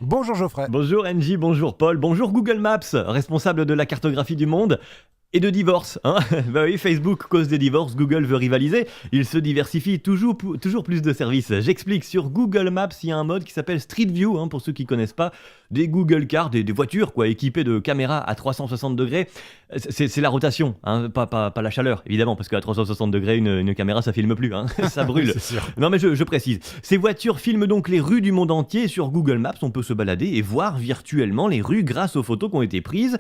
Bonjour Geoffrey. Bonjour NJ, bonjour Paul, bonjour Google Maps, responsable de la cartographie du monde et de divorce. Hein. Bah oui, Facebook cause des divorces, Google veut rivaliser, il se diversifie toujours plus de services. J'explique, sur Google Maps, il y a un mode qui s'appelle Street View, hein, pour ceux qui connaissent pas, des Google Cars, des voitures quoi, équipées de caméras à 360 degrés. C'est la rotation, hein, pas la chaleur, évidemment, parce qu'à 360 degrés, une caméra ça filme plus, hein, ça brûle. C'est sûr. Non mais je précise, ces voitures filment donc les rues du monde entier. Sur Google Maps, on peut se balader et voir virtuellement les rues grâce aux photos qui ont été prises,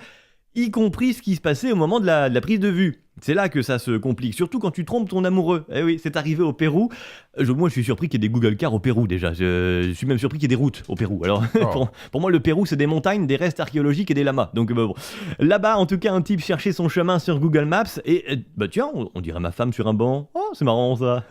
y compris ce qui se passait au moment de la prise de vue. C'est là que ça se complique, surtout quand tu trompes ton amoureux. Eh oui, c'est arrivé au Pérou. Moi, je suis surpris qu'il y ait des Google Cars au Pérou déjà. Je suis même surpris qu'il y ait des routes au Pérou. Alors, pour moi, le Pérou, c'est des montagnes, des restes archéologiques et des lamas. Donc, bon. Là-bas, en tout cas, un type cherchait son chemin sur Google Maps et, bah tiens, on dirait ma femme sur un banc. Oh, c'est marrant ça.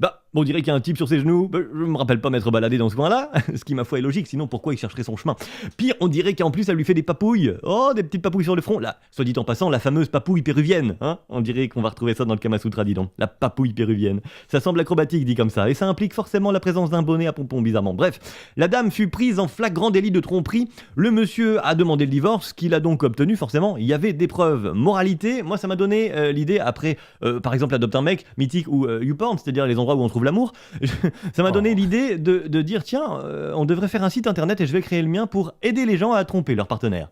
Bah, on dirait qu'il y a un type sur ses genoux. Bah, je me rappelle pas m'être baladé dans ce coin-là. Ce qui, ma foi, est logique. Sinon, pourquoi il chercherait son chemin? Pire, on dirait qu'en plus, ça lui fait des papouilles. Oh, des petites papouilles sur le front. Là, soit dit en passant, la fameuse papouille péruvienne. Hein, on dirait qu'on va retrouver ça dans le Kama Sutra, dis donc. La papouille péruvienne. Ça semble acrobatique, dit comme ça. Et ça implique forcément la présence d'un bonnet à pompons, bizarrement. Bref, la dame fut prise en flagrant délit de tromperie. Le monsieur a demandé le divorce, qu'il a donc obtenu, forcément. Il y avait des preuves. Moralité, moi, ça m'a donné l'idée, après, par exemple, Adopte un mec, Mythique ou YouPorn, c'est-à-dire les endroits où on trouve l'amour. Ça m'a donné l'idée de dire, tiens, on devrait faire un site internet et je vais créer le mien pour aider les gens à tromper leur partenaire.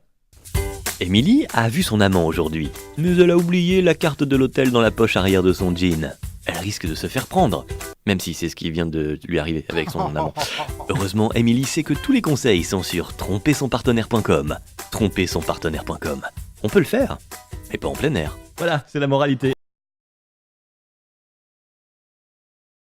Émilie a vu son amant aujourd'hui, mais elle a oublié la carte de l'hôtel dans la poche arrière de son jean. Elle risque de se faire prendre, même si c'est ce qui vient de lui arriver avec son amant. Heureusement, Émilie sait que tous les conseils sont sur trompersonpartenaire.com. Trompersonpartenaire.com. On peut le faire, mais pas en plein air. Voilà, c'est la moralité.